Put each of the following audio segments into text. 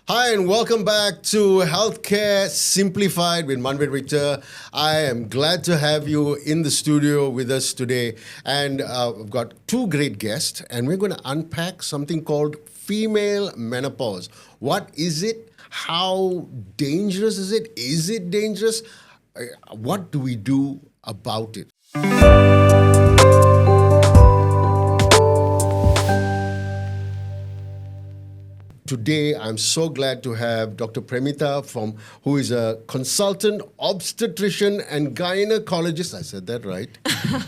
Hi, and welcome back to Healthcare Simplified with Manvit Richter. I am glad to have you in the studio with us today. And we've got two great guests, and we're going to unpack something called female menopause. What is it? How dangerous is it? Is it dangerous? What do we do about it? Today, I'm so glad to have Dr. Premitha, who is a consultant obstetrician and gynecologist. I said that right.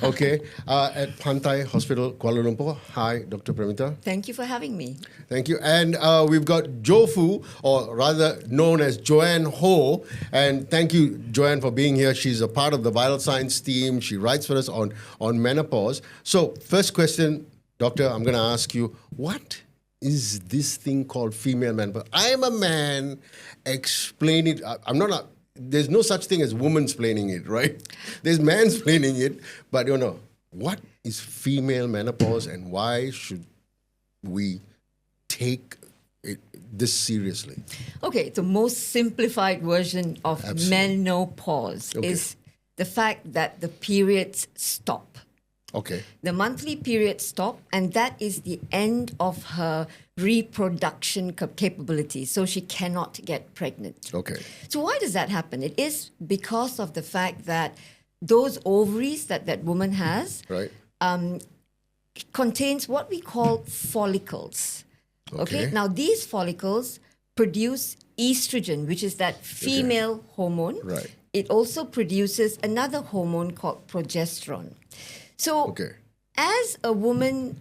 Okay. At Pantai Hospital, Kuala Lumpur. Hi, Dr. Premitha. Thank you for having me. Thank you. And we've got Jofu, or rather known as Joanne Ho. And thank you, Joanne, for being here. She's a part of the Vital Signs team. She writes for us on menopause. So, first question, Doctor, I'm going to ask you, what is this thing called female menopause? I am a man. Explain it. There's no such thing as womansplaining it, right? There's mansplaining it. But what is female menopause and why should we take this seriously? Okay, the most simplified version of menopause is the fact that the periods stop. Okay. The monthly periods stop, and that is the end of her reproduction capability, so she cannot get pregnant. Okay. So why does that happen? It is because of the fact that those ovaries that woman has Right. contains what we call follicles. Okay. Now, these follicles produce estrogen, which is that female hormone. Right. It also produces another hormone called progesterone. So as a woman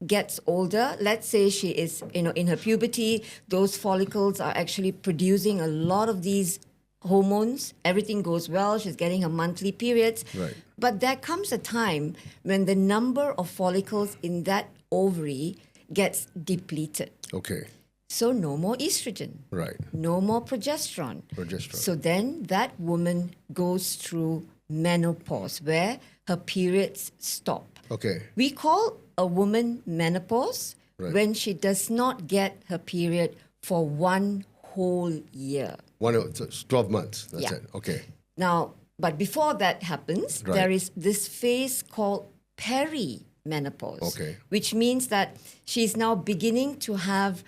gets older, let's say she is, in her puberty, those follicles are actually producing a lot of these hormones. Everything goes well. She's getting her monthly periods. Right. But there comes a time when the number of follicles in that ovary gets depleted. Okay. So no more estrogen. Right. No more progesterone. Progesterone. So then that woman goes through menopause, where her periods stop. Okay. We call a woman menopause when she does not get her period for one whole year. 12 months. That's it. Okay. Now, but before that happens, there is this phase called perimenopause, which means that she's now beginning to have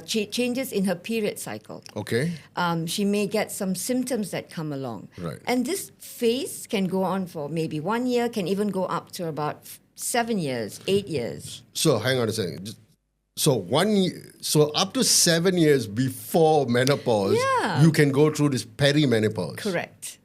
changes in her period cycle. Okay. She may get some symptoms that come along. Right. And this phase can go on for maybe 1 year, can even go up to about 7 years, 8 years. So hang on a second. So up to 7 years before menopause, you can go through this perimenopause. Correct.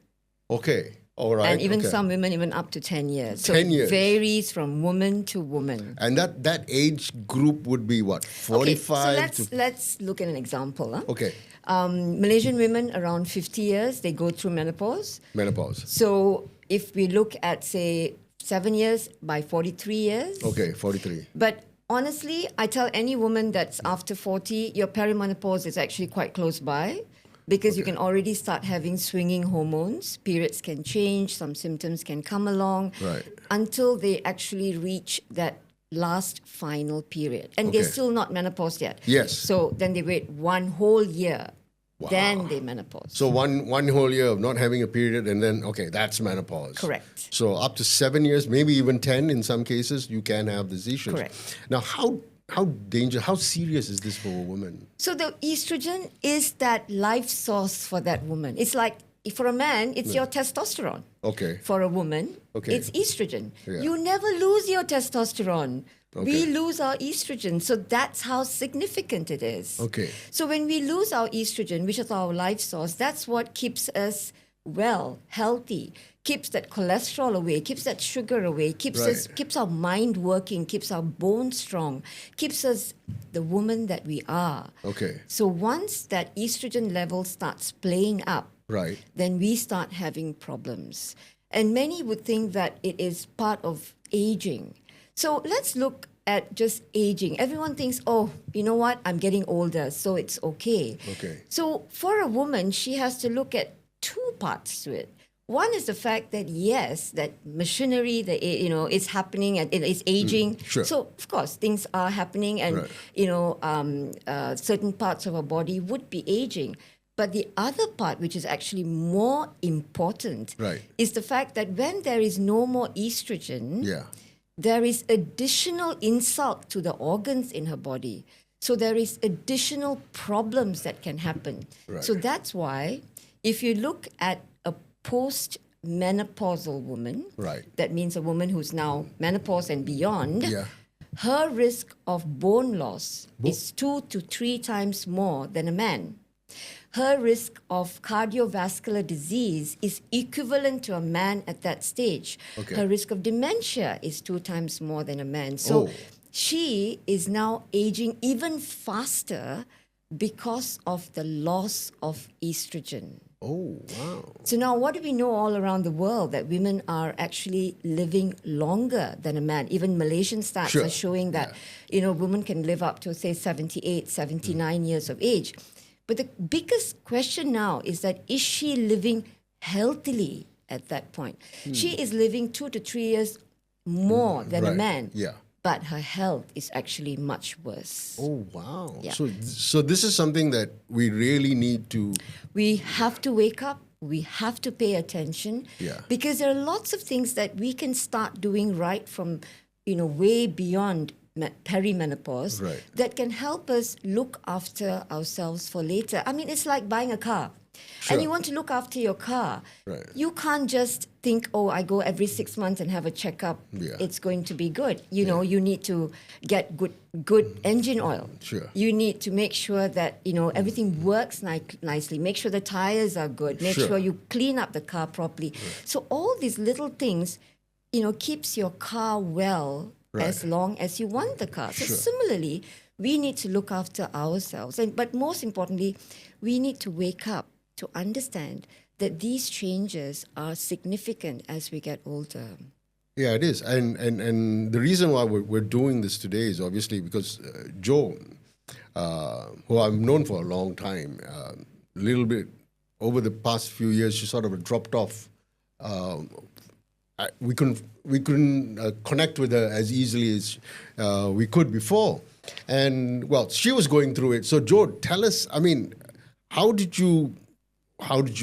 Okay. All right. And even some women, even up to 10 years. So 10 years. It varies from woman to woman. And that age group would be what? 45? Okay, so let's look at an example. Huh? Okay. Malaysian women around 50 years, they go through menopause. Menopause. So if we look at, say, 7 years by 43 years. Okay, 43. But honestly, I tell any woman that's after 40, your perimenopause is actually quite close by. Because you can already start having swinging hormones. Periods can change, some symptoms can come along until they actually reach that last final period. And they're still not menopause yet. Yes. So then they wait one whole year. Wow. Then they menopause. So one whole year of not having a period and then, that's menopause. Correct. So up to 7 years, maybe even 10 in some cases, you can have these issues. Correct. Now, how serious is this for a woman? So the estrogen is that life source for that woman. It's like, for a man, it's your testosterone. Okay. For a woman, it's estrogen. Yeah. You never lose your testosterone. We lose our estrogen. So that's how significant it is. Okay. So when we lose our estrogen, which is our life source, that's what keeps us well, healthy, keeps that cholesterol away, keeps that sugar away, keeps our mind working, keeps our bones strong, keeps us the woman that we are. Okay. So once that estrogen level starts playing up, then we start having problems. And many would think that it is part of aging. So let's look at just aging. Everyone thinks, you know what, I'm getting older, so it's okay. Okay. So for a woman, she has to look at two parts to it. One is the fact that yes, that machinery, it's happening and it's aging. sure. So of course things are happening, and Right. certain parts of our body would be aging. But the other part, which is actually more important, Right. is the fact that when there is no more estrogen, Yeah. there is additional insult to the organs in her body. So there is additional problems that can happen. Right. So that's why if you look at a post-menopausal woman, Right. that means a woman who's now menopause and beyond, Yeah. her risk of bone loss is 2 to 3 times more than a man. Her risk of cardiovascular disease is equivalent to a man at that stage. Okay. Her risk of dementia is 2 times more than a man. So Oh. she is now aging even faster because of the loss of estrogen. Oh, wow. So now what do we know all around the world? That women are actually living longer than a man. Even Malaysian stats Sure. are showing that, women can live up to, say, 78, 79 years of age. But the biggest question now is that, is she living healthily at that point? She is living 2 to 3 years more than a Right. man. Yeah. But her health is actually much worse. Oh, wow. Yeah. So this is something that we really need to. We have to wake up. We have to pay attention. Yeah. Because there are lots of things that we can start doing right from, way beyond perimenopause, Right. that can help us look after ourselves for later. I mean, it's like buying a car. Sure. And you want to look after your car. Right. You can't just think, oh, I go every 6 months and have a checkup. Yeah. It's going to be good. You need to get good engine oil. Sure. You need to make sure that, everything works nicely. Make sure the tires are good. Make Sure. sure you clean up the car properly. So all these little things, keeps your car well as long as you want the car. So Sure. similarly, we need to look after ourselves. But most importantly, we need to wake up to understand that these changes are significant as we get older. Yeah, it is. And the reason why we're doing this today is obviously because Joe, who I've known for a long time, a little bit over the past few years, she sort of dropped off. We couldn't connect with her as easily as we could before. And well, she was going through it. So Joe, tell us, I mean, how did you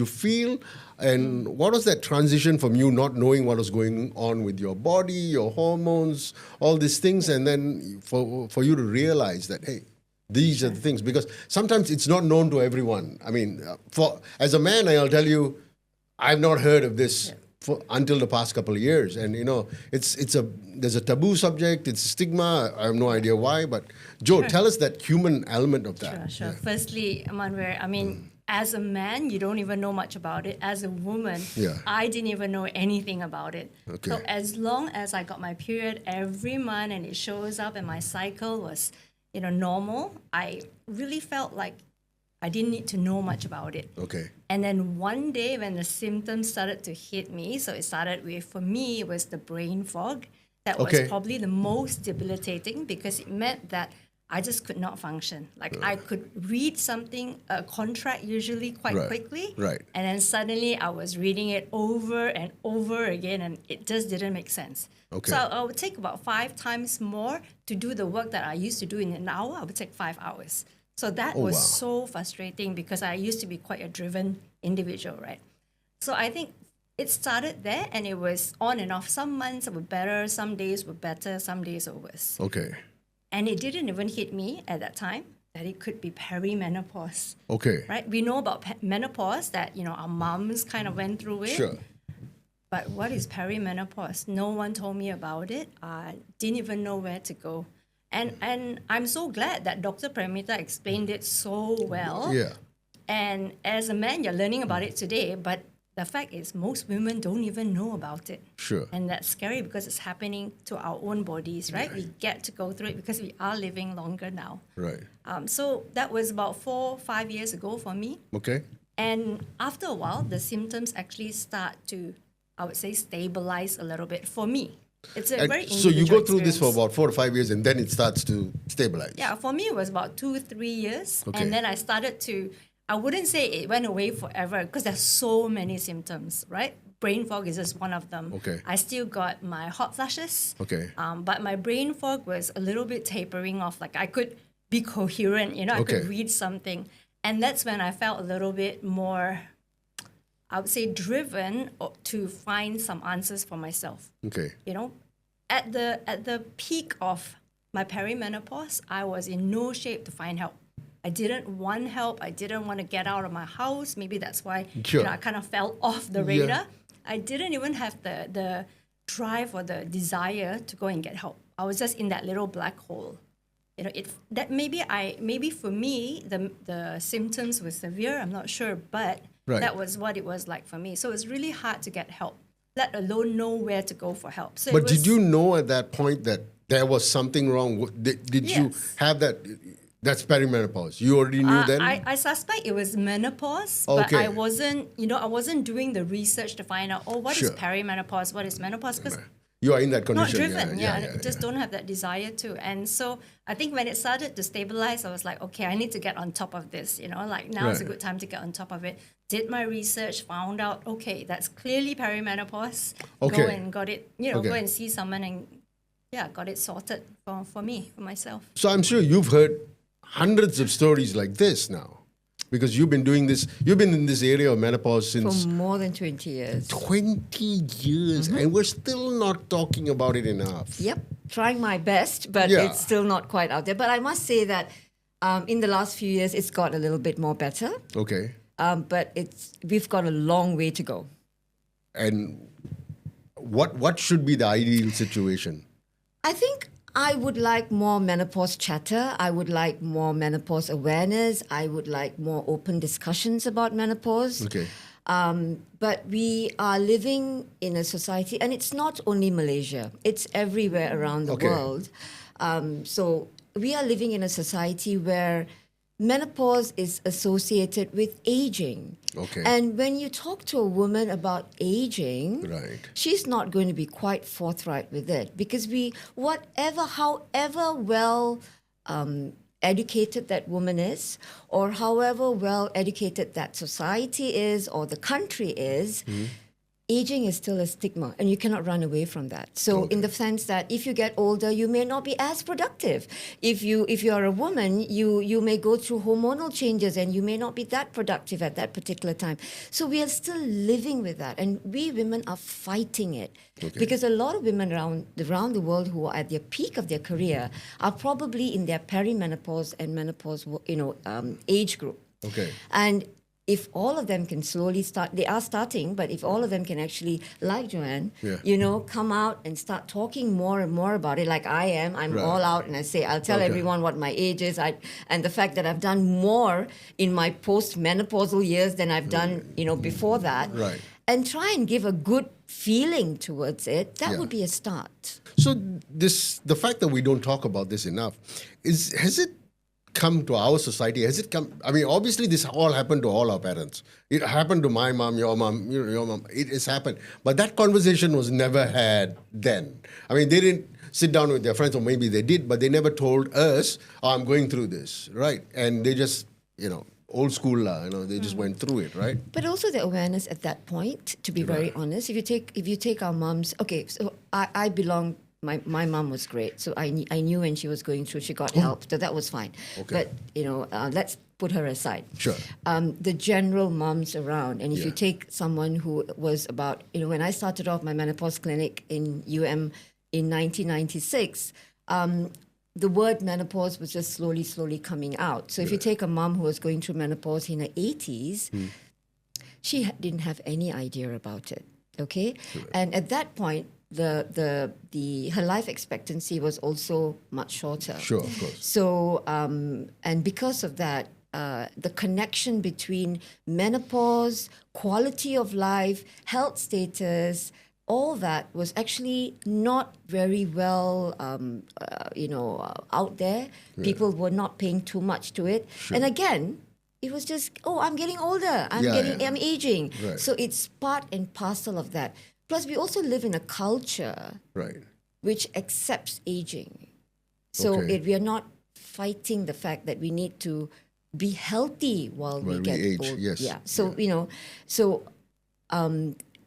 feel, and what was that transition from you not knowing what was going on with your body, your hormones, all these things, and then for you to realize that, hey, these are the things, because sometimes it's not known to everyone. I mean, as a man, I'll tell you, I've not heard of this until the past couple of years, and there's a taboo subject, it's a stigma. I have no idea why, but Joe, tell us that human element of that. Sure. Firstly, Manwar, I mean, as a man, you don't even know much about it. As a woman, I didn't even know anything about it. Okay. So as long as I got my period every month and it shows up and my cycle was, normal, I really felt like I didn't need to know much about it. Okay. And then one day when the symptoms started to hit me, so it started with, for me, it was the brain fog. That was probably the most debilitating, because it meant that I just could not function. Like I could read something, a contract usually quite quickly. Right. And then suddenly I was reading it over and over again, and it just didn't make sense. Okay. So I would take about 5 times more to do the work that I used to do in an hour. I would take 5 hours. So that was so frustrating, because I used to be quite a driven individual, right? So I think it started there, and it was on and off. Some months were better, some days were better, some days were worse. Okay. And it didn't even hit me at that time that it could be perimenopause. Okay. Right? We know about menopause, that, our moms kind of went through it. Sure. But what is perimenopause? No one told me about it. I didn't even know where to go. And I'm so glad that Dr. Premitha explained it so well. Yeah. And as a man, you're learning about it today, but the fact is most women don't even know about it. Sure. And that's scary, because it's happening to our own bodies, right? We get to go through it because we are living longer now. Right. So that was about 4-5 years ago for me. Okay. And after a while, the symptoms actually start to, I would say, stabilize a little bit for me. It's a very So you go through this for experience. about 4 to 5 years, and then it starts to stabilize. Yeah, for me, it was about 2-3 years. Okay. And then I started to, I wouldn't say it went away forever, because there's so many symptoms, right? brain fog is just one of them. Okay. I still got my hot flashes. Okay. But my brain fog was a little bit tapering off. Like I could be coherent, I Okay. could read something. And that's when I felt a little bit more, I would say, driven to find some answers for myself. Okay. At the peak of my perimenopause, I was in no shape to find help. I didn't want help. I didn't want to get out of my house. Maybe that's why Sure. I kind of fell off the radar. I didn't even have the drive or the desire to go and get help. I was just in that little black hole. Maybe for me the symptoms were severe. I'm not sure, but Right. that was what it was like for me. So it's really hard to get help, let alone know where to go for help. So But did you know at that point that there was something wrong? Did you Yes. have that? That's perimenopause. You already knew then? I suspect it was menopause, but Okay. I wasn't doing the research to find out, what is Sure. perimenopause, what is menopause, because You are in that not condition. driven, just don't have that desire to. And so I think when it started to stabilize, I was like, okay, I need to get on top of this, like now is a Right. good time to get on top of it. Did my research, found out, okay, that's clearly perimenopause. Okay. Go and got it, Okay. go and see someone and got it sorted for me, for myself. So I'm sure you've heard hundreds of stories like this now, because you've been doing this. You've been in this area of menopause For since more than 20 years. 20 years, and we're still not talking about it enough. Yep, trying my best, but Yeah. it's still not quite out there. But I must say that in the last few years, it's got a little bit more better. Okay. But we've got a long way to go. And what should be the ideal situation? I think I would like more menopause chatter. I would like more menopause awareness. I would like more open discussions about menopause. Okay. But we are living in a society, and it's not only Malaysia, it's everywhere around the Okay. world. So we are living in a society where menopause is associated with aging. Okay. And when you talk to a woman about aging, Right. she's not going to be quite forthright with it, because however well educated that woman is, or however well educated that society is or the country is, aging is still a stigma, and you cannot run away from that. So in the sense that if you get older, you may not be as productive. If you are a woman, you may go through hormonal changes and you may not be that productive at that particular time. So we are still living with that, and we women are fighting it. Because a lot of women around the world who are at their peak of their career are probably in their perimenopause and menopause, age group. Okay. And if all of them can slowly start, they are starting, but if all of them can actually, like Joanne, come out and start talking more and more about it, like I am, I'm Right. all out and I say, I'll tell Okay. everyone what my age is, and the fact that I've done more in my post-menopausal years than I've done, before that. Right. And try and give a good feeling towards it, that Yeah. would be a start. So the fact that we don't talk about this enough, has it come to our society? Has it come? I mean, obviously this all happened to all our parents. It happened to my mom, your mom, your mom. It has happened. But that conversation was never had then. I mean, they didn't sit down with their friends, or maybe they did, but they never told us, I'm going through this, right? And they just, old school, they just went through it, right? But also the awareness at that point, to be very honest, if you take our mums, okay, so I belong. My mom was great, so I knew when she was going through, she got help, so that was fine. Okay. But let's put her aside. Sure. The general moms around, and if you Yeah. take someone who was about, when I started off my menopause clinic in UM in 1996. The word menopause was just slowly coming out. So if you take a mom who was going through menopause in her 80s, she didn't have any idea about it. Okay, and at that point, her life expectancy was also much shorter. Sure, of course. So and because of that, the connection between menopause, quality of life, health status, all that was actually not very well, out there. People were not paying too much to it. And again, it was just, I'm getting older. I'm aging. Right. So it's part and parcel of that. Plus, we also live in a culture Right. which accepts aging. So Okay. we are not fighting the fact that we need to be healthy while we While we get age, old. yes. Yeah. So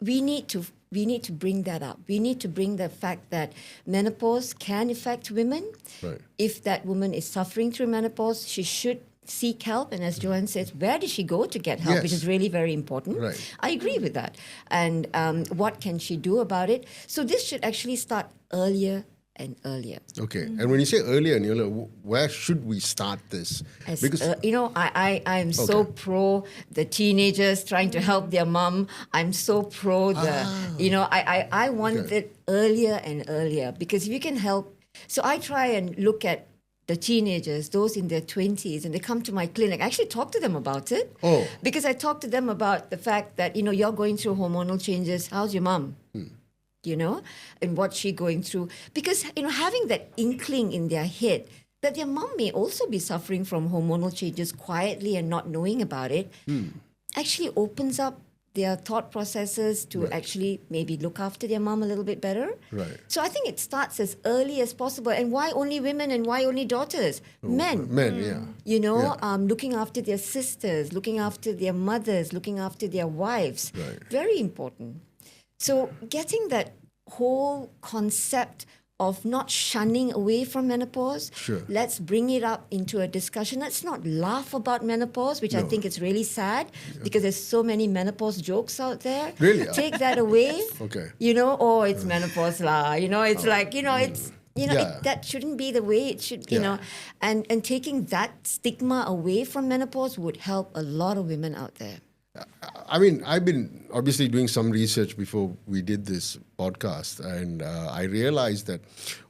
we need to bring that up. We need to bring the fact that menopause can affect women. Right. If that woman is suffering through menopause, she should seek help. And as Joanne says, where does she go to get help, which Yes. is really very important. Right. I agree with that. And what can she do about it? So this should actually start earlier and earlier. Okay. And when you say earlier, Neela, where should we start this? As, I am so pro the teenagers trying to help their mum. I'm so pro the, I want it earlier and earlier, because if you can help. So I try and look at the teenagers, those in their 20s, and they come to my clinic. I actually talk to them about it. Oh. Because I talk to them about the fact that, you're going through hormonal changes. How's your mum? And what's she going through? Because, having that inkling in their head that their mum may also be suffering from hormonal changes quietly and not knowing about it, actually opens up their thought processes to actually maybe look after their mum a little bit better. Right. So I think it starts as early as possible. And why only women and why only daughters? Men. Men, yeah. Looking after their sisters, looking after their mothers, looking after their wives. Right. Very important. So getting that whole concept of not shunning away from menopause. Sure. Let's bring it up into a discussion. Let's not laugh about menopause, which I think is really sad because there's so many menopause jokes out there. Really? Take that away. Okay. It's menopause lah. It's that shouldn't be the way it should, and taking that stigma away from menopause would help a lot of women out there. I mean, I've been obviously doing some research before we did this podcast, and I realized that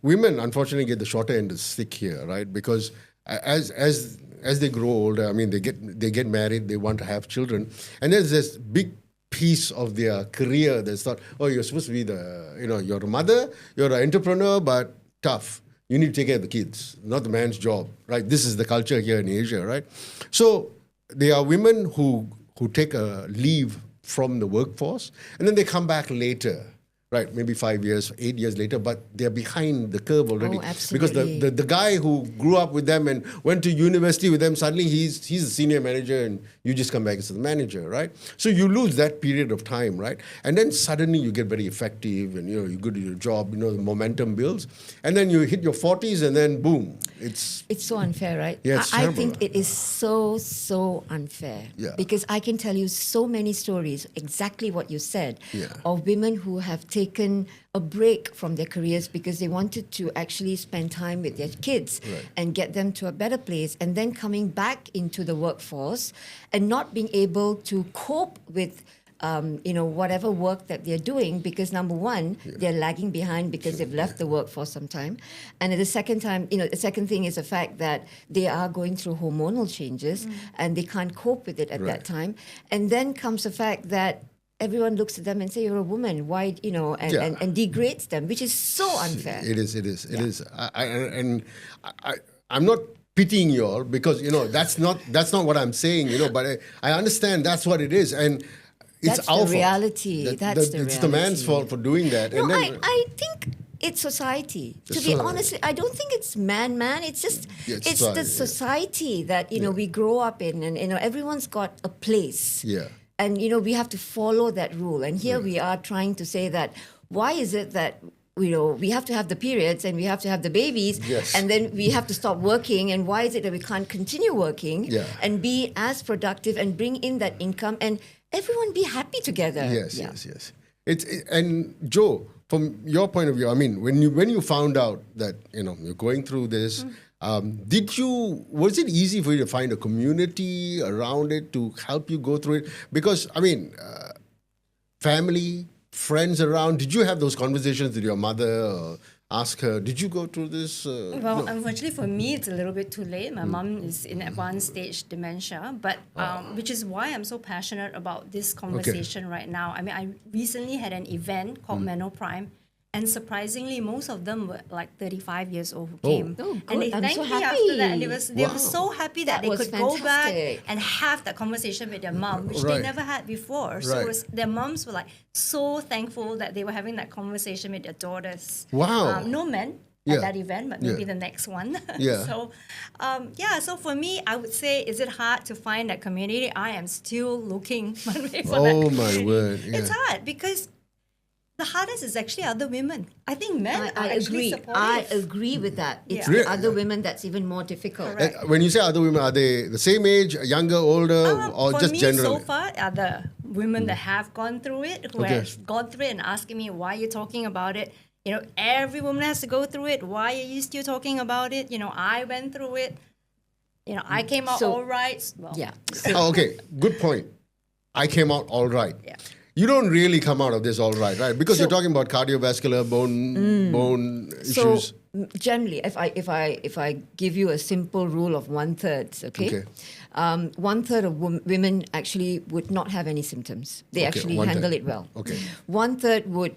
women unfortunately get the shorter end of the stick here, right? Because as they grow older, I mean, they get married, they want to have children, and there's this big piece of their career that's thought, oh, you're supposed to be you're a mother, you're an entrepreneur, but tough. You need to take care of the kids, not the man's job, right? This is the culture here in Asia, right? So there are women who take a leave from the workforce, and then they come back later, right? Maybe 5 years, 8 years later, but they're behind the curve already. Oh, absolutely. Because the guy who grew up with them and went to university with them, suddenly he's a senior manager and you just come back as the manager, right? So you lose that period of time, right? And then suddenly you get very effective and, you're good at your job, the momentum builds. And then you hit your 40s and then boom, it's so unfair, right? Yeah, it's I terrible. think it is so unfair. Yeah. Because I can tell you so many stories, exactly what you said, of women who have taken a break from their careers because they wanted to actually spend time with their kids and get them to a better place, and then coming back into the workforce and not being able to cope with whatever work that they're doing because number one, they're lagging behind because they've left the work for some time. And at the second time, the second thing is the fact that they are going through hormonal changes and they can't cope with it at that time. And then comes the fact that everyone looks at them and say, you're a woman, why, and degrades them, which is so unfair. It is. I'm not pitying you all because, that's not what I'm saying, but I understand that's what it is. And it's that's our the fault. reality. It's the man's fault for doing that. No, and then, I think it's society. To be honest, I don't think it's man. It's just it's the society that we grow up in, and everyone's got a place. Yeah. And we have to follow that rule. And here we are trying to say that why is it that we have to have the periods and we have to have the babies, and then we have to stop working, and why is it that we can't continue working and be as productive and bring in that income and everyone be happy together? Yes. And Joe, from your point of view, I mean, when you found out that you're going through this, was it easy for you to find a community around it to help you go through it? Because I mean, family, friends around, did you have those conversations with your mother or ask her, did you go through this? Well, unfortunately for me, it's a little bit too late. My mom is in advanced stage dementia, but which is why I'm so passionate about this conversation right now. I mean, I recently had an event called Menopause, and surprisingly, most of them were like 35 years old who came. Oh, and they good. I'm thanked so me happy. after that. And they were so happy that That they was could go back fantastic. and have that conversation with their mom, which they never had before. So it was, their moms were like so thankful that they were having that conversation with their daughters. Wow. No men. Yeah. at that event, but maybe Yeah. the next one. Yeah. So for me, I would say, is it hard to find that community? I am still looking for that Oh, community. my word, yeah. It's hard because the hardest is actually other women. I think men are I actually agree. supportive. I agree with that. It's Yeah. the other women that's even more difficult. Correct. When you say other women, are they the same age, younger, older, or For just me, generally? so far, are the women that have gone through it, who Okay. have gone through it and asking me, why you're talking about it. You know, every woman has to go through it. Why are you still talking about it? You know, I went through it. You know, I came out So- all right. Well, Yeah. Oh, okay, good point. I came out all right. Yeah. You don't really come out of this all right, right? Because you're talking about cardiovascular, bone So issues. generally, if I give you a simple rule of 1/3, okay, Okay. 1/3 of women actually would not have any symptoms. They Okay, actually 1/3. handle it well. Okay. 1/3 would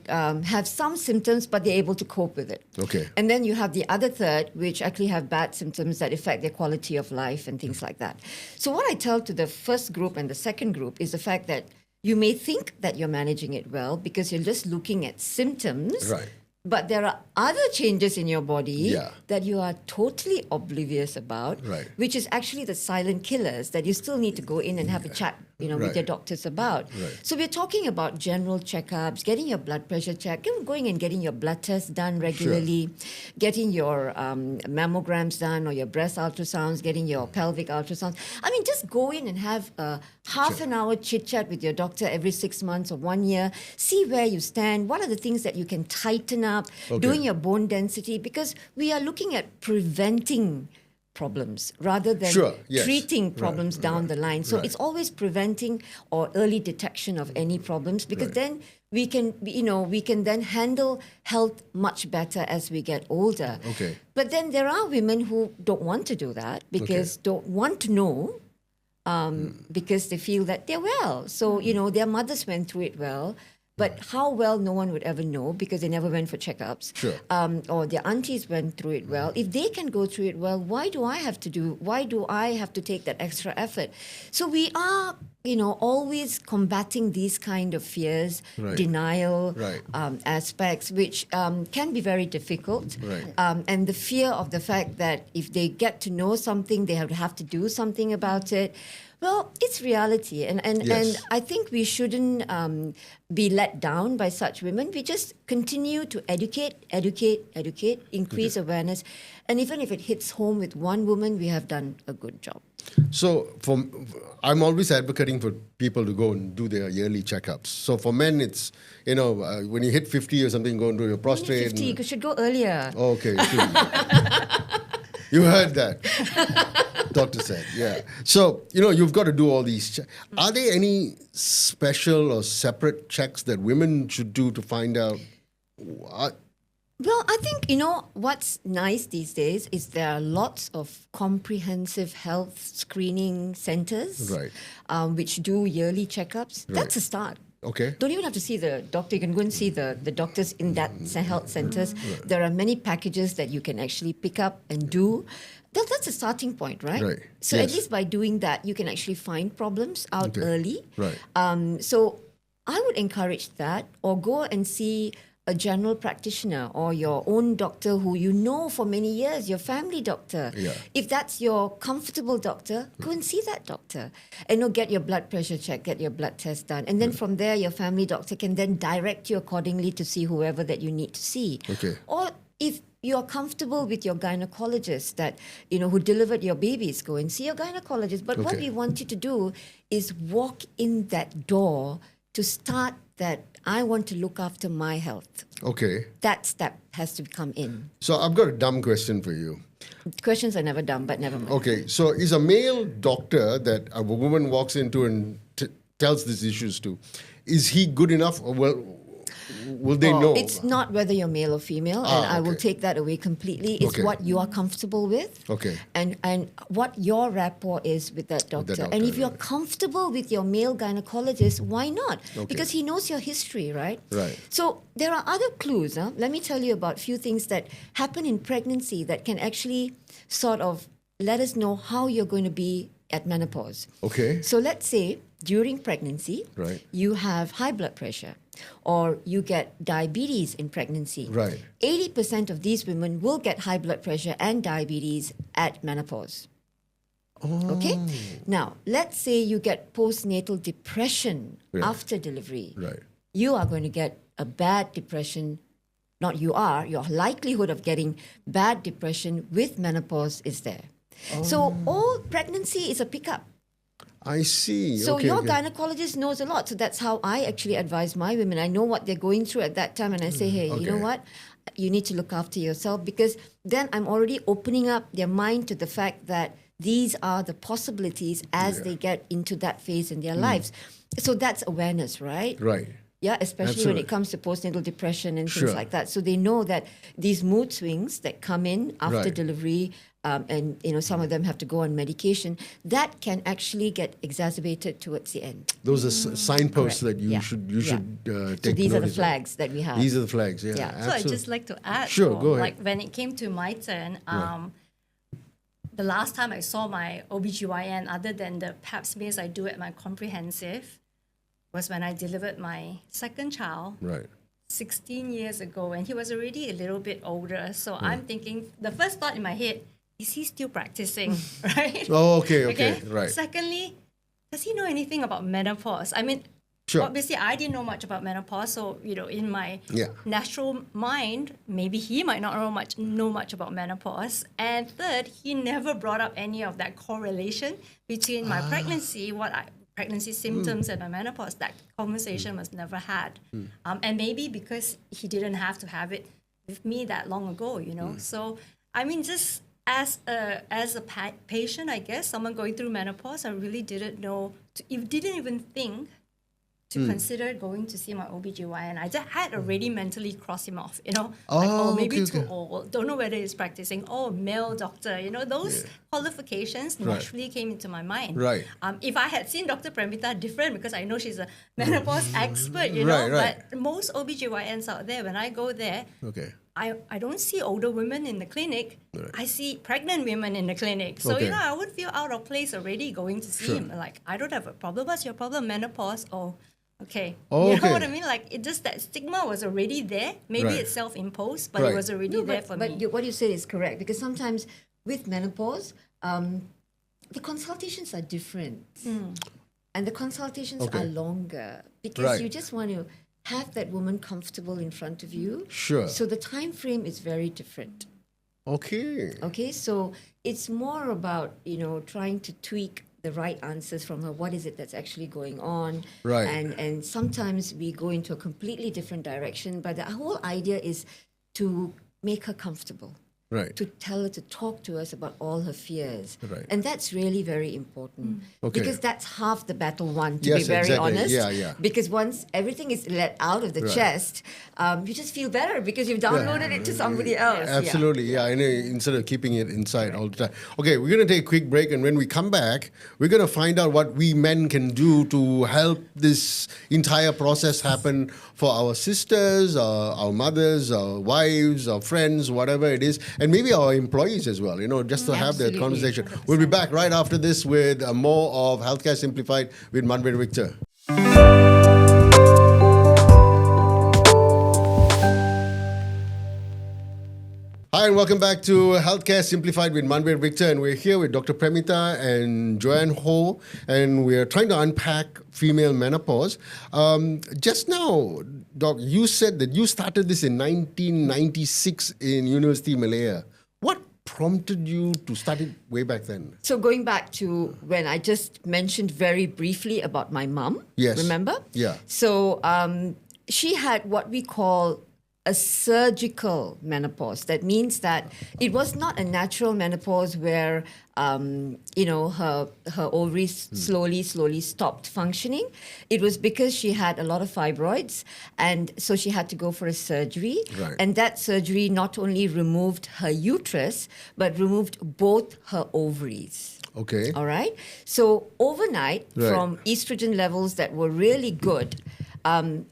have some symptoms, but they're able to cope with it. Okay. And then you have the other third, which actually have bad symptoms that affect their quality of life and things like that. So what I tell to the first group and the second group is the fact that you may think that you're managing it well because you're just looking at symptoms. Right. But there are other changes in your body Yeah. that you are totally oblivious about, Right. which is actually the silent killers that you still need to go in and have a chat, with Right. your doctors about. Right. So we're talking about general checkups, getting your blood pressure checked, going and getting your blood tests done regularly, getting your mammograms done or your breast ultrasounds, getting your pelvic ultrasounds. I mean, just go in and have a half an hour chit chat with your doctor every 6 months or 1 year. See where you stand. What are the things that you can tighten up? Okay. Doing your bone density, because we are looking at preventing problems rather than Sure, yes. treating Right, problems down the line. So right. it's always preventing or early detection of any problems, because Right. then we can then handle health much better as we get older. Okay. But then there are women who don't want to do that because don't want to know, because they feel that they're well. So, their mothers went through it well, but how well, no one would ever know because they never went for checkups. Sure. Or their aunties went through it well. If they can go through it well, why do I have to take that extra effort? So we are, always combating these kind of fears, Right. denial Right. aspects, which can be very difficult. Right. And the fear of the fact that if they get to know something, they have to do something about it. Well, it's reality, and Yes. I think we shouldn't be let down by such women. We just continue to educate, increase awareness, and even if it hits home with one woman, we have done a good job. So I'm always advocating for people to go and do their yearly checkups. So for men, it's, when you hit 50 or something, go and do your prostate. 50, you should go earlier. Okay. You heard that. Doctor said, yeah. So, you've got to do all these. Are there any special or separate checks that women should do to find out what? Well, I think, what's nice these days is there are lots of comprehensive health screening centers, Right. which do yearly checkups. Right. That's a start. Okay. Don't even have to see the doctor. You can go and see the doctors in that health centers. There are many packages that you can actually pick up and do. That's a starting point, right? Right. So Yes. at least by doing that, you can actually find problems out Okay. early. Right. So I would encourage that, or go and see a general practitioner or your own doctor who you know for many years, your family doctor. Yeah. If that's your comfortable doctor, go and see that doctor. And get your blood pressure checked, get your blood test done. And then from there, your family doctor can then direct you accordingly to see whoever that you need to see. Okay. Or if you're comfortable with your gynecologist that, who delivered your babies, go and see your gynecologist. But what Okay. we want you to do is walk in that door to start that I want to look after my health. Okay. That step has to come in. So I've got a dumb question for you. Questions are never dumb, but never mind. Okay. So is a male doctor that a woman walks into and tells these issues to, is he good enough? Or will they know? It's not whether you're male or female, and I will okay. take that away completely. It's Okay. what you are comfortable with, Okay. and what your rapport is with that doctor. doctor, And if you're right. comfortable with your male gynecologist, why not? Okay. Because he knows your history, right? Right. So there are other clues. Let me tell you about a few things that happen in pregnancy that can actually sort of let us know how you're going to be at menopause. Okay. So let's say during pregnancy, Right. you have high blood pressure. or you get diabetes in pregnancy. Right. 80% of these women will get high blood pressure and diabetes at menopause. Okay? Now, let's say you get postnatal depression after delivery. Right. You are going to get a bad depression. Not you are, your likelihood of getting bad depression with menopause is there. So all pregnancy is a pickup. I see. So okay, your okay. gynecologist knows a lot. So that's how I actually advise my women. I know what they're going through at that time, and I say, hey, you know what? You need to look after yourself, because then I'm already opening up their mind to the fact that these are the possibilities as they get into that phase in their lives. So that's awareness, right? Right. Yeah, especially Absolutely. when it comes to postnatal depression and Sure. things like that. So they know that these mood swings that come in after Right. delivery, and some of them have to go on medication, that can actually get exacerbated towards the end. Those are signposts Correct. that you Yeah. should Yeah. take So these are the notice of. flags that we have. These are the flags. Yeah. Yeah. So Absolutely. I'd just like to add, Sure, though, go ahead. like when it came to my turn, the last time I saw my OBGYN, other than the pap smears I do at my comprehensive, was when I delivered my second child Right. 16 years ago, and he was already a little bit older. So I'm thinking, the first thought in my head, is he still practicing, right? Oh, okay. Right. Secondly, does he know anything about menopause? I mean, Sure. obviously I didn't know much about menopause, so in my Yeah. natural mind, maybe he might not know much about menopause. And third, he never brought up any of that correlation between my pregnancy symptoms and my menopause. That conversation was never had, and maybe because he didn't have to have it with me that long ago, So I mean, just as a patient, I guess, someone going through menopause, I really didn't know, didn't even think to consider going to see my OBGYN. I just had already mentally crossed him off, maybe okay, too okay. old, don't know whether he's practicing, male doctor, those qualifications naturally came into my mind. Right. If I had seen Dr. Premitha different, because I know she's a menopause expert, Right. but most OBGYNs out there, when I go there, Okay. I don't see older women in the clinic. Right. I see pregnant women in the clinic. So, Okay. I would feel out of place already going to see him. Like, I don't have a problem. What's your problem? Menopause? Oh, okay. Oh, you okay. know what I mean? Like, it just, that stigma was already there. Maybe Right. it's self-imposed, but Right. it was already there for me. What you said is correct, because sometimes with menopause, the consultations are different. And the consultations Okay. are longer, because Right. you just want to have that woman comfortable in front of you. Sure. So the time frame is very different. Okay. Okay, so it's more about, trying to tweak the right answers from her. What is it that's actually going on? Right. And sometimes we go into a completely different direction, but the whole idea is to make her comfortable, Right. to tell her to talk to us about all her fears. Right. And that's really very important, Okay. because that's half the battle won, to Yes, be very exactly. honest. Yeah. Because once everything is let out of the Right. chest, you just feel better because you've downloaded it to somebody else. Yeah. Absolutely, yeah. And instead of keeping it inside all the time. Okay, we're going to take a quick break, and when we come back, we're going to find out what we men can do to help this entire process happen for our sisters, our mothers, our wives, our friends, whatever it is, and maybe our employees as well, just to have that Absolutely. conversation. We'll be back right after this with more of Healthcare Simplified with Manvir Victor. Hi, and welcome back to Healthcare Simplified with Manvir Victor, and we're here with Dr. Premitha and Joanne Ho, and we're trying to unpack female menopause. Just now, Doc, you said that you started this in 1996 in University Malaya. What prompted you to start it way back then? So going back to when I just mentioned very briefly about my mom, Yes. remember? Yeah. So she had what we call a surgical menopause. That means that it was not a natural menopause where her ovaries slowly stopped functioning. It was because she had a lot of fibroids, and so she had to go for a surgery. Right. And that surgery not only removed her uterus, but removed both her ovaries. Okay. All right. So overnight, Right. from estrogen levels that were really good,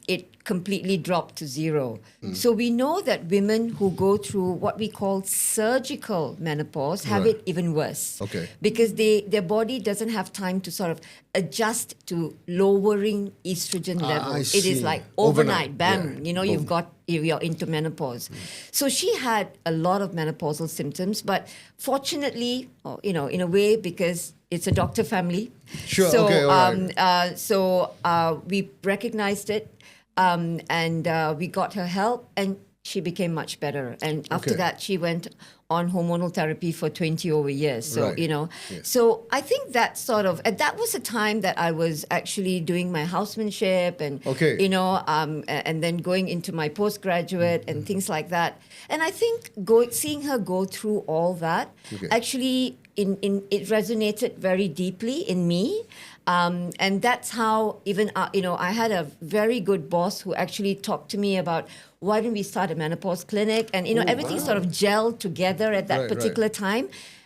it completely drop to zero. So we know that women who go through what we call surgical menopause have Right. it even worse. Okay. Because their body doesn't have time to sort of adjust to lowering estrogen I levels. It is see. like Overnight, overnight, bam, yeah. you've Boom. you're into menopause. So she had a lot of menopausal symptoms, but fortunately, or, in a way, because it's a doctor family. Sure, So, okay, all right. we recognized it, and we got her help, and she became much better. And after Okay. that, she went on hormonal therapy for 20 over years. So, Right. Yes. so I think that sort of, and that was a time that I was actually doing my housemanship and, Okay. and then going into my postgraduate and things like that. And I think seeing her go through all that Okay. actually it resonated very deeply in me. And that's how even, I had a very good boss who actually talked to me about why don't we start a menopause clinic? And, everything sort of gelled together at that Right, right. particular time.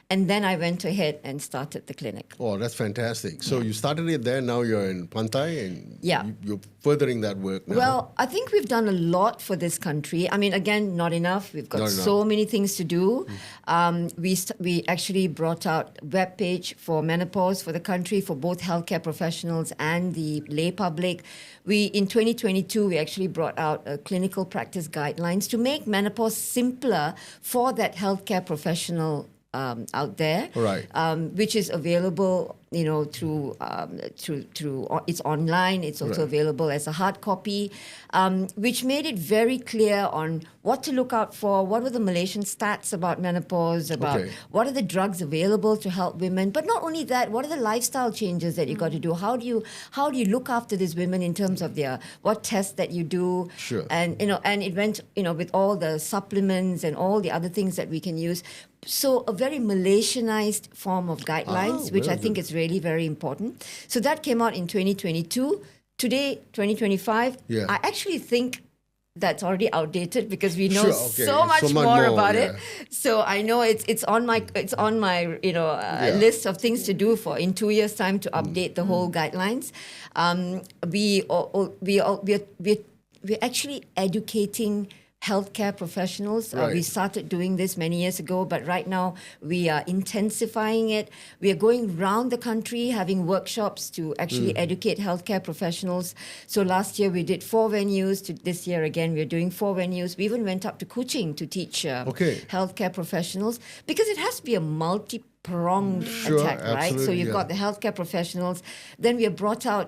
And then I went ahead and started the clinic. Oh, that's fantastic. So you started it there, now you're in Pantai, and Yeah. you're furthering that work now. Well, I think we've done a lot for this country. I mean, again, not enough. We've got Not so many things to do. We actually brought out a webpage for menopause for the country for both healthcare professionals and the lay public. In 2022, we actually brought out a clinical practice guidelines to make menopause simpler for that healthcare professional out there, Right. which is available, through it's online. It's also Right. available as a hard copy, which made it very clear on what to look out for. What were the Malaysian stats about menopause? About Okay. what are the drugs available to help women? But not only that, what are the lifestyle changes that you got to do? How do you look after these women in terms of what tests that you do? Sure. And and it went with all the supplements and all the other things that we can use. So a very Malaysianized form of guidelines, which I very think good. is really very important. So that came out in 2022. Today, 2025, Yeah. I actually think that's already outdated because we know Sure, okay. so much So much more more, about yeah. it. So I know it's on my list of things to do for in 2 years' time to update the whole guidelines. We're actually educating healthcare professionals. We Right. started doing this many years ago, but right now we are intensifying it. We are going around the country having workshops to actually educate healthcare professionals. So last year we did 4 venues. This year again we're doing 4 venues. We even went up to Kuching to teach Okay. healthcare professionals because it has to be a multi-pronged Sure, attack, right? So absolutely, you've yeah. got the healthcare professionals. Then we have brought out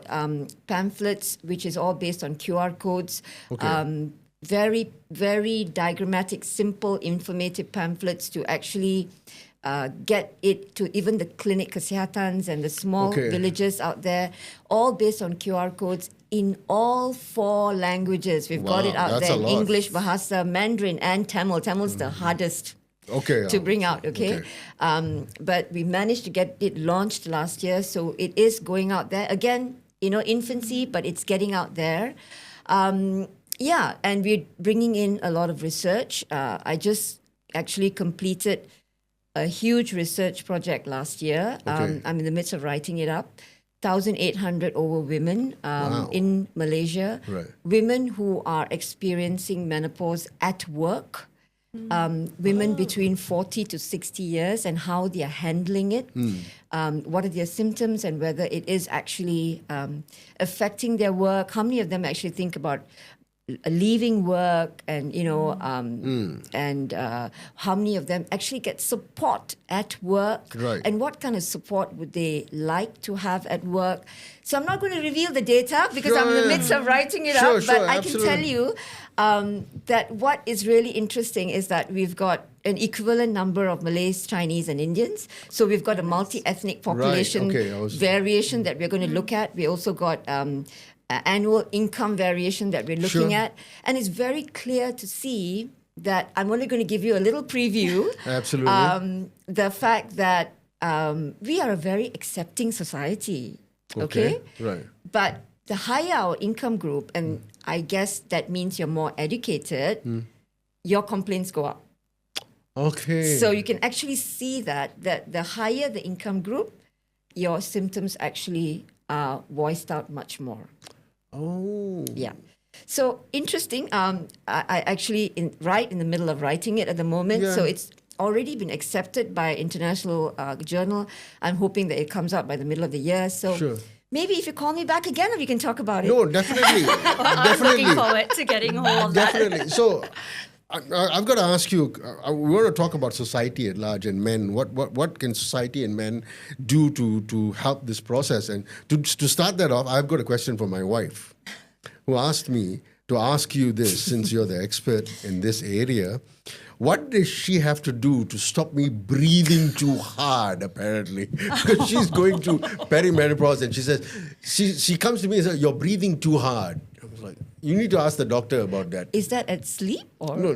pamphlets, which is all based on QR codes. Okay. Very, very diagrammatic, simple, informative pamphlets to actually get it to even the clinic kesehatans and the small Okay. villages out there, all based on QR codes in all 4 languages. We've got Wow, it out that's there a in lot. English, Bahasa, Mandarin, and Tamil. Tamil's the hardest Okay. to bring out, okay? But we managed to get it launched last year, so it is going out there. Again, infancy, but it's getting out there. And we're bringing in a lot of research. I just actually completed a huge research project last year. Okay. I'm in the midst of writing it up. 1,800 over women Wow. in Malaysia. Right. Women who are experiencing menopause at work. Women between 40 to 60 years and how they are handling it. What are their symptoms and whether it is actually affecting their work. How many of them actually think about leaving work and and how many of them actually get support at work, Right. and what kind of support would they like to have at work. So I'm not going to reveal the data because I'm in the Sure. midst of writing it Sure, up, but sure, I can tell absolutely. you that what is really interesting is that we've got an equivalent number of Malays, Chinese, and Indians. So we've got a multi-ethnic population okay, variation that we're going to look at. We also got annual income variation that we're looking Sure. at. And it's very clear to see that I'm only going to give you a little preview. Absolutely. The fact that we are a very accepting society. Okay? Right. But the higher our income group, and I guess that means you're more educated, your complaints go up. Okay. So you can actually see that the higher the income group, your symptoms actually are voiced out much more. Oh. Yeah. So interesting. I actually right in the middle of writing it at the moment. Yeah. So it's already been accepted by international journal. I'm hoping that it comes out by the middle of the year. So Sure. maybe if you call me back again, we can talk about it. No, definitely. I'm Definitely. looking forward to getting hold of that. Definitely. So, I've got to ask you. We want to talk about society at large and men. What can society and men do to help this process? And to start that off, I've got a question for my wife, who asked me to ask you this, since you're the expert in this area. What does she have to do to stop me breathing too hard, apparently? Because she's going through perimenopause and she says, she comes to me and says, you're breathing too hard. I was like, you need to ask the doctor about that. Is that at sleep or No.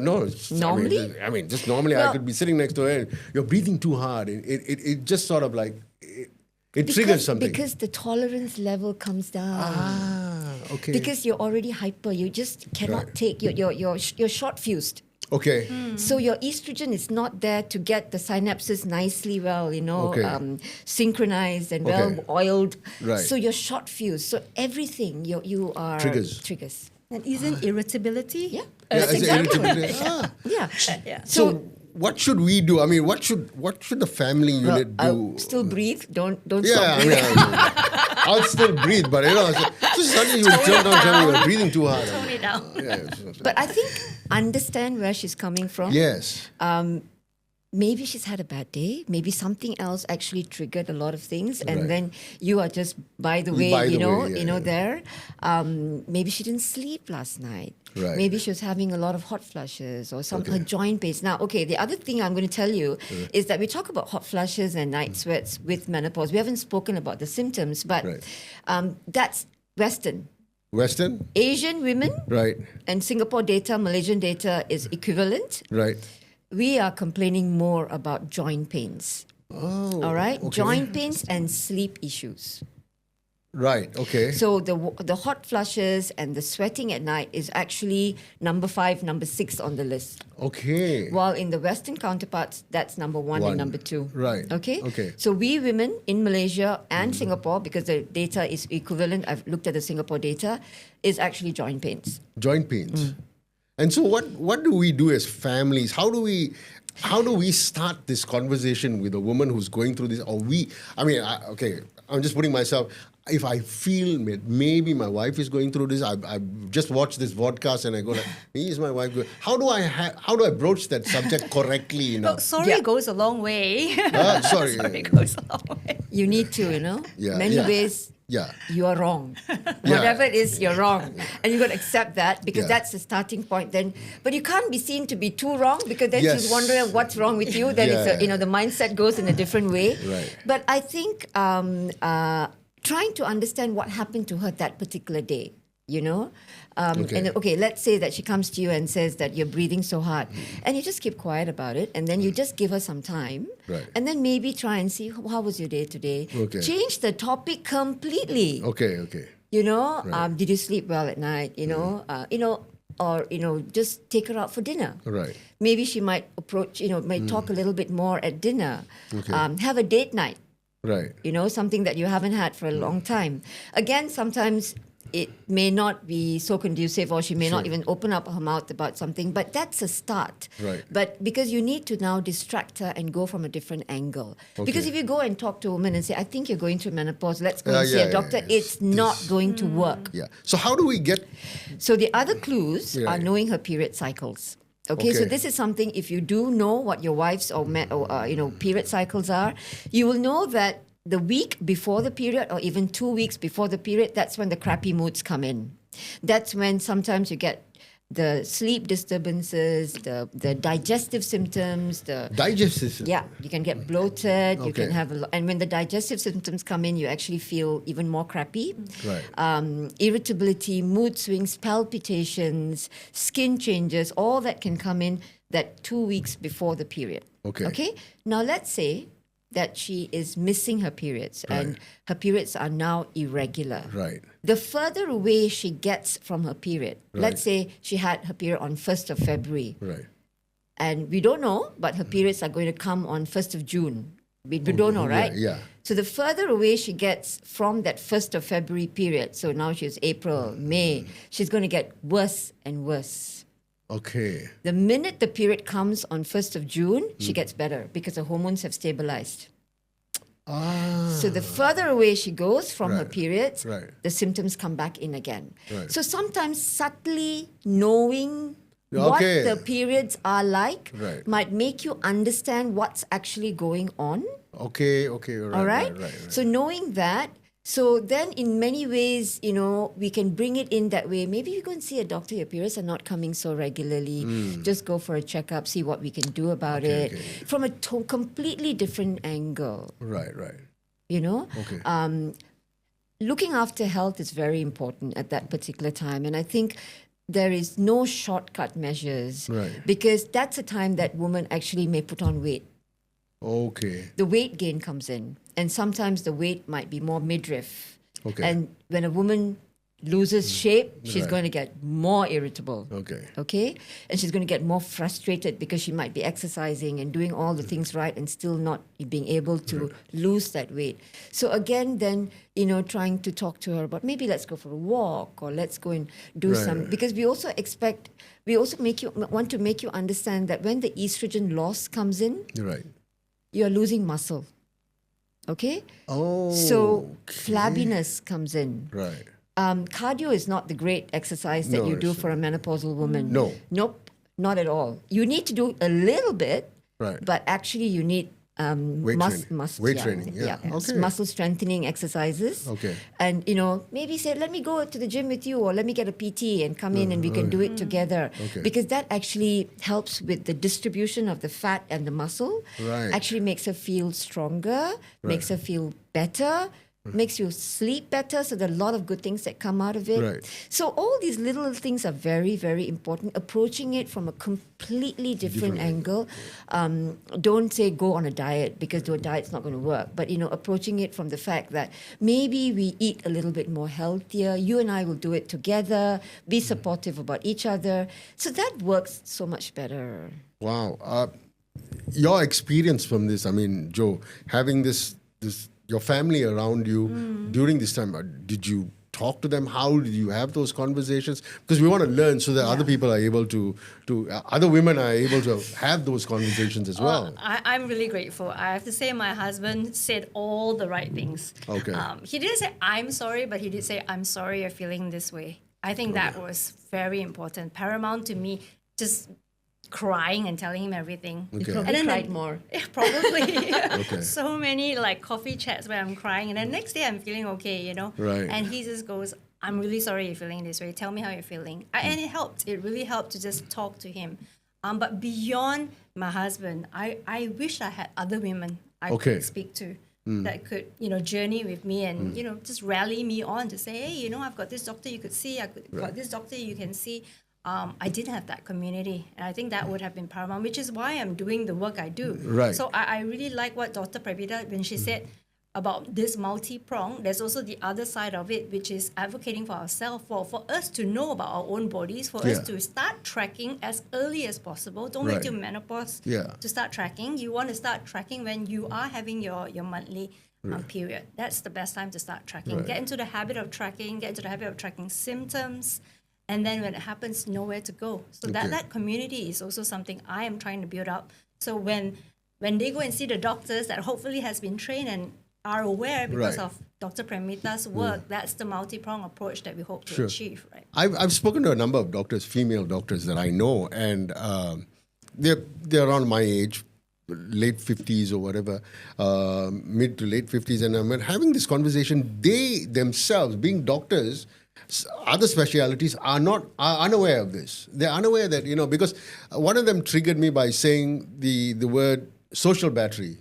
Normally? I mean, just normally I could be sitting next to her and you're breathing too hard. It just sort of like, it triggers something. Because the tolerance level comes down. Okay. Because you're already hyper. You just cannot Right. take, you're short fused. Okay. So your estrogen is not there to get the synapses nicely Okay. synchronized and Okay. well oiled. Right. So you're short fused. So everything you are Triggers. And isn't irritability? Yeah. a Yeah, as an symptom? irritability. Yeah. Yeah. So what should we do? I mean, what should the family unit do? Still breathe. Don't Yeah, stop I breathing. mean, I'll still breathe, but so suddenly you turn down, tell me you're breathing too hard. Tone it down. But I think understand where she's coming from. Yes. Maybe she's had a bad day. Maybe something else actually triggered a lot of things, and Right. then you are just by the way, By the way, yeah. there. Maybe she didn't sleep last night. Right. Maybe she was having a lot of hot flushes or her joint pains. Now, okay, the other thing I'm going to tell you is that we talk about hot flushes and night sweats with menopause. We haven't spoken about the symptoms, but Right. that's Western. Western? Asian women Right. and Singapore data, Malaysian data is equivalent. Right. We are complaining more about joint pains. Oh. All right, okay. joint pains and sleep issues. Right. Okay. So the hot flushes and the sweating at night is actually number 5, number 6 on the list. Okay. While in the Western counterparts, that's number 1 One. and number 2. Right. Okay. Okay. So we women in Malaysia and Singapore, because the data is equivalent, I've looked at the Singapore data, is actually joint pains. Joint pains. And so what do we do as families? How do we start this conversation with a woman who's going through this? I'm just putting myself. If I feel maybe my wife is going through this, I've just watched this podcast and I go like, is my wife going? How do I broach that subject correctly Well, enough? sorry Yeah. goes a long way. Sorry. Sorry goes a long way. You need to, Yeah, many yeah. ways. Yeah. You are wrong. Yeah. Whatever it is, you're wrong. And you've got to accept that because Yeah. that's the starting point then. But you can't be seen to be too wrong because then Yes. she's wondering what's wrong with you. Then Yeah. the mindset goes in a different way. Right. But I think trying to understand what happened to her that particular day, Okay. And let's say that she comes to you and says that you're breathing so hard, and you just keep quiet about it, and then you just give her some time, Right. and then maybe try and see how was your day today. Okay. Change the topic completely. Okay. Did you sleep well at night? Or just take her out for dinner. Right. Maybe she might approach, might talk a little bit more at dinner. Okay. Have a date night. Right. Something that you haven't had for a long time. Again, sometimes it may not be so conducive, or she may not even open up her mouth about something, but that's a start. Right. But because you need to now distract her and go from a different angle. Because if you go and talk to a woman and say, I think you're going through menopause, let's go and see a doctor, it's not going to work. Yeah. So how do we get? So the other clues Yeah. are knowing her period cycles. Okay, so Okay. this is something, if you do know what your wife's or period cycles are, you will know that the week before the period or even 2 weeks before the period, that's when the crappy moods come in. That's when sometimes you get the sleep disturbances, the digestive symptoms, Digestive system. yeah, you can get bloated, you can Okay. have and when the digestive symptoms come in, you actually feel even more crappy. Right. Irritability, mood swings, palpitations, skin changes, all that can come in that 2 weeks before the period. Okay. Okay. Now let's say that she is missing her periods and her periods are now irregular. Right. The further away she gets from her period, Right. let's say she had her period on 1st of February, Right. and we don't know, but her periods are going to come on 1st of June. We don't know, right? Yeah. So the further away she gets from that 1st of February period, so now she's April, May, she's going to get worse and worse. Okay. The minute the period comes on 1st of June, she gets better because the hormones have stabilized. So the further away she goes from her Right. periods, Right. the symptoms come back in again. Right. So sometimes subtly knowing Okay. what the periods are like Right. might make you understand what's actually going on. Okay. Right. All right? Right. So knowing that, so then in many ways, we can bring it in that way. Maybe you go and see a doctor, your periods are not coming so regularly. Just go for a checkup, see what we can do about it from a completely different angle, Right. Okay. Looking after health is very important at that particular time. And I think there is no shortcut measures Right. because that's a time that women actually may put on weight. Okay. The weight gain comes in, and sometimes the weight might be more midriff. Okay. And when a woman loses shape, she's Right. going to get more irritable. Okay. Okay? And she's going to get more frustrated because she might be exercising and doing all the things right and still not being able to lose that weight. So again, then, trying to talk to her about maybe let's go for a walk or let's go and do Right. some, because we also want to make you understand that when the estrogen loss comes in, Right. you're losing muscle. Okay? Oh. So flabbiness comes in. Right. Cardio is not the great exercise that No, you do it's for a menopausal woman. No. Nope, not at all. You need to do a little bit, Right. but actually you need Weight training, yeah. Okay. muscle strengthening exercises. Okay. And, maybe say, let me go to the gym with you or let me get a PT and come in and we can do it together. Okay. Because that actually helps with the distribution of the fat and the muscle. Right. Actually makes her feel stronger, makes her feel better, makes you sleep better. So there are a lot of good things that come out of it. Right. So all these little things are very, very important. Approaching it from a completely different angle. Don't say go on a diet because a diet's not going to work. But, approaching it from the fact that maybe we eat a little bit more healthier. You and I will do it together. Be supportive about each other. So that works so much better. Wow. Your experience from this, I mean, Joe, having this your family around you during this time, did you talk to them? How did you have those conversations? Because we want to learn so that other people are able to other women are able to have those conversations as well. I'm really grateful. I have to say my husband said all the right things. Okay. He didn't say, I'm sorry, but he did say, I'm sorry you're feeling this way. I think that was very important. Paramount to me, just crying and telling him everything. Okay. Probably And then cried more. Yeah, probably. Okay. So many coffee chats where I'm crying, and then next day I'm feeling okay, Right. And he just goes, I'm really sorry you're feeling this way. Tell me how you're feeling. And it helped. It really helped to just talk to him. But beyond my husband, I wish I had other women I Okay. could speak to that could, journey with me and, just rally me on to say, hey, I've got this doctor you could see. Got this doctor you can see. I didn't have that community. And I think that would have been paramount, which is why I'm doing the work I do. Right. So I really like what Dr. Premitha, when she said about this multi-prong, there's also the other side of it, which is advocating for ourselves, for us to know about our own bodies, for us to start tracking as early as possible. Don't wait Right. till menopause Yeah. to start tracking. You want to start tracking when you are having your monthly period. That's the best time to start tracking. Right. Get into the habit of tracking symptoms. And then when it happens, nowhere to go. So that community is also something I am trying to build up. So when they go and see the doctors that hopefully has been trained and are aware because Right. of Dr. Premitha's work, that's the multi-prong approach that we hope to Sure. achieve, right? I've spoken to a number of doctors, female doctors that I know, and they're around my age, late 50s or whatever, mid to late 50s, and I'm having this conversation. They themselves, being doctors, other specialities, are unaware of this. They're unaware that, because one of them triggered me by saying the word social battery.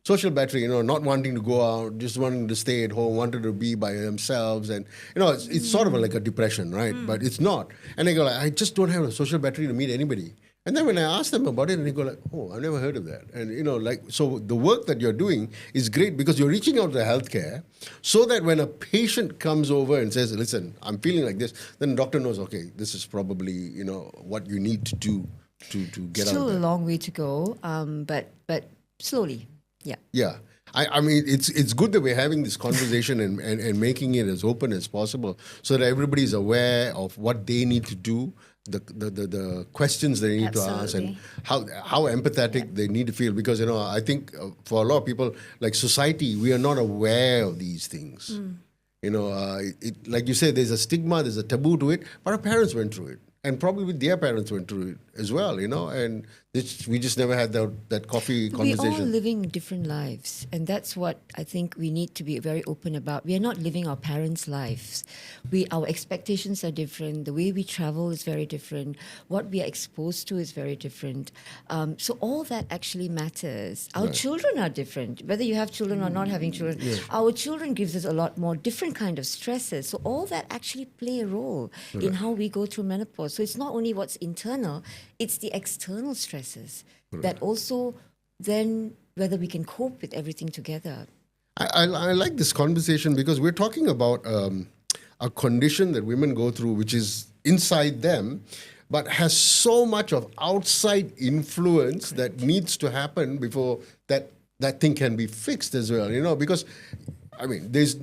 Social battery, not wanting to go out, just wanting to stay at home, wanted to be by themselves. And, it's sort of like a depression, right? But it's not. And they go I just don't have a social battery to meet anybody. And then when I ask them about it, and they go oh, I've never heard of that. And, so the work that you're doing is great because you're reaching out to healthcare so that when a patient comes over and says, listen, I'm feeling like this, then the doctor knows, okay, this is probably, what you need to do to get out Still of a that. long way to go, but slowly. Yeah. Yeah. I mean, it's good that we're having this conversation and making it as open as possible so that everybody's aware of what they need to do, the questions they need to ask, and Absolutely. how empathetic they need to feel. Because, I think for a lot of people, like society, we are not aware of these things. Like you said, there's a stigma, there's a taboo to it, but our parents went through it. And probably their parents went through it as well, and we just never had that coffee conversation. We're all living different lives, and that's what I think we need to be very open about. We are not living our parents' lives. Our expectations are different. The way we travel is very different. What we are exposed to is very different. So all that actually matters. Our children are different. Whether you have children or not having children, our children gives us a lot more different kind of stresses. So all that actually play a role in how we go through menopause. So it's not only what's internal, it's the external stresses that also then whether we can cope with everything together. I like this conversation because we're talking about a condition that women go through, which is inside them, but has so much of outside influence that needs to happen before that thing can be fixed as well. Because, I mean, there's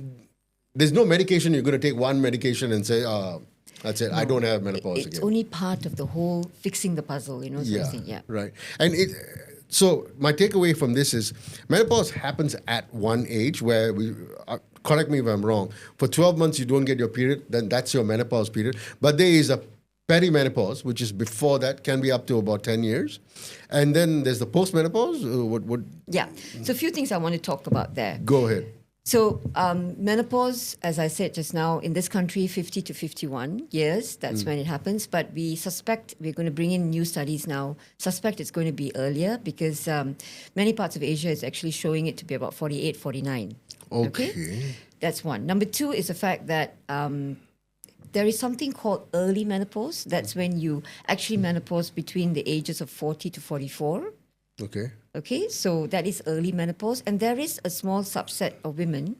no medication. You're going to take one medication and say, that's it. No, I don't have menopause it's again. It's only part of the whole fixing the puzzle, sort of thing. Yeah. Right. And so my takeaway from this is menopause happens at one age where correct me if I'm wrong, for 12 months you don't get your period, then that's your menopause period. But there is a perimenopause, which is before that, can be up to about 10 years. And then there's the postmenopause. Yeah. So a few things I want to talk about there. Go ahead. So menopause, as I said just now, in this country, 50 to 51 years, that's when it happens. But we suspect, we're going to bring in new studies now, suspect it's going to be earlier because many parts of Asia is actually showing it to be about 48, 49. Okay. That's one. Number two is the fact that there is something called early menopause. That's when you actually menopause between the ages of 40 to 44. Okay, so that is early menopause. And there is a small subset of women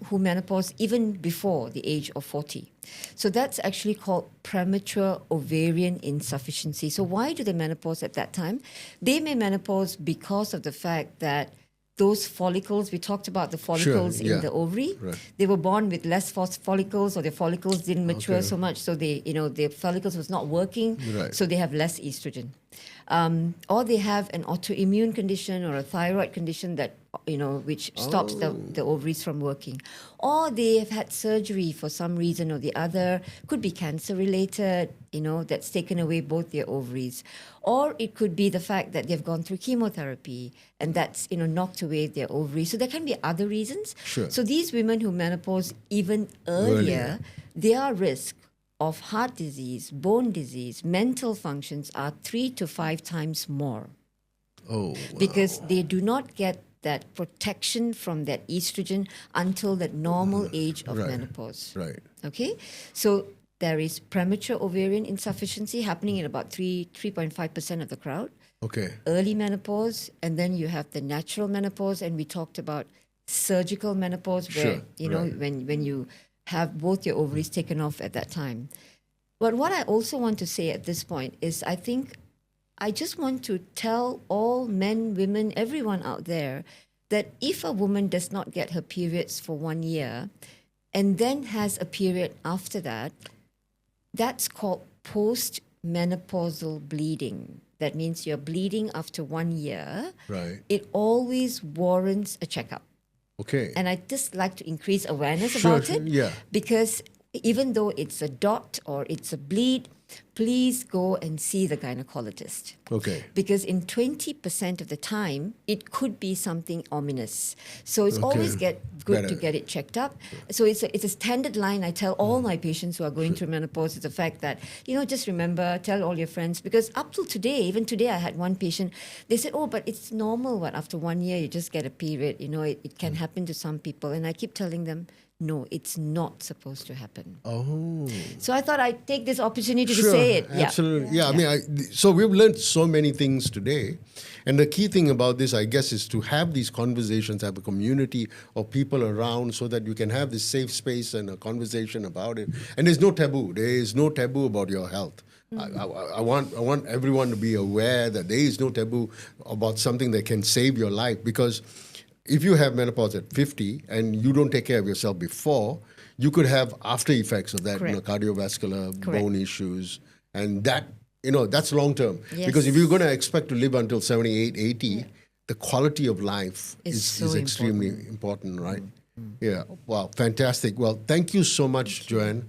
who menopause even before the age of 40. So that's actually called premature ovarian insufficiency. So why do they menopause at that time? They may menopause because of the fact that those follicles, we talked about the follicles in the ovary, they were born with less follicles, or their follicles didn't mature so much, so their follicles was not working, so they have less estrogen. Or they have an autoimmune condition or a thyroid condition that which stops the ovaries from working. Or they have had surgery for some reason or the other, could be cancer related, that's taken away both their ovaries. Or it could be the fact that they've gone through chemotherapy and that's knocked away their ovaries. So there can be other reasons. Sure. So these women who menopause even earlier. Their risk of heart disease, bone disease, mental functions are 3 to 5 times more. Oh, wow. Because they do not get that protection from that estrogen until that normal age of menopause. Right. Okay? So there is premature ovarian insufficiency happening in about 3.5% of the crowd. Okay. Early menopause, and then you have the natural menopause, and we talked about surgical menopause where, when you have both your ovaries taken off at that time. But what I also want to say at this point is I just want to tell all men, women, everyone out there that if a woman does not get her periods for 1 year and then has a period after that, that's called post-menopausal bleeding. That means you're bleeding after 1 year. Right. It always warrants a checkup. Okay. And I just like to increase awareness about it. Yeah. Because even though it's a dot or it's a bleed, please go and see the gynecologist. Okay. Because in 20% of the time, it could be something ominous. So it's always good to get it checked up. So it's a standard line I tell all my patients who are going through menopause is the fact that, just remember, tell all your friends. Because up till today, even today, I had one patient, they said, but it's normal, after 1 year, you just get a period. It can happen to some people. And I keep telling them, no, it's not supposed to happen. Oh. So I thought I'd take this opportunity to say it. Absolutely. Yeah. I mean, so we've learned so many things today. And the key thing about this, I guess, is to have these conversations, have a community of people around so that you can have this safe space and a conversation about it. And there's no taboo. There is no taboo about your health. I want everyone to be aware that there is no taboo about something that can save your life, because if you have menopause at 50 and you don't take care of yourself before, you could have after effects of that, Correct. cardiovascular, Correct. bone issues, and that, that's long term. Yes. Because if you're going to expect to live until 78, 80, the quality of life It's so is extremely important, right? Yeah. Wow. Fantastic. Well, thank you so much, Joanne.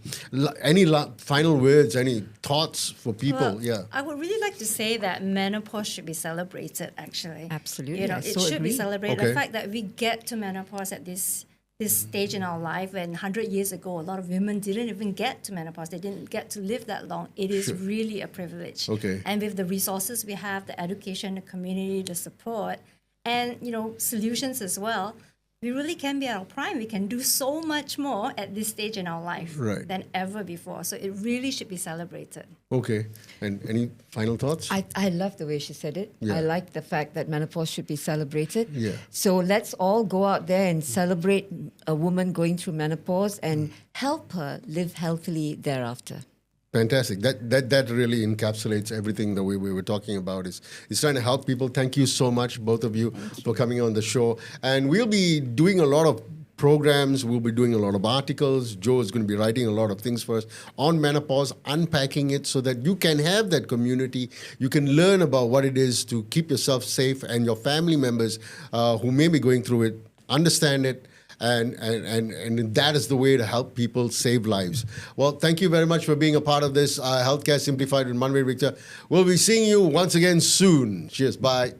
Any final words, any thoughts for people? Well, Yeah. I would really like to say that menopause should be celebrated, actually. Absolutely, I it so should be agree. celebrated. Okay. The fact that we get to menopause at this stage in our life, when 100 years ago, a lot of women didn't even get to menopause. They didn't get to live that long. It is really a privilege. Okay. And with the resources we have, the education, the community, the support, and, solutions as well, we really can be at our prime. We can do so much more at this stage in our life Right. than ever before. So it really should be celebrated. Okay. And any final thoughts? I love the way she said it. Yeah. I like the fact that menopause should be celebrated. Yeah. So let's all go out there and celebrate a woman going through menopause and help her live healthily thereafter. Fantastic. That really encapsulates everything that we were talking about. Is trying to help people. Thank you so much, both of you, for coming on the show. And we'll be doing a lot of programs. We'll be doing a lot of articles. Joe is going to be writing a lot of things for us on menopause, unpacking it so that you can have that community. You can learn about what it is to keep yourself safe, and your family members who may be going through it understand it. And that is the way to help people save lives. Well, thank you very much for being a part of this Healthcare Simplified with Manvir Victor. We'll be seeing you once again soon. Cheers. Bye.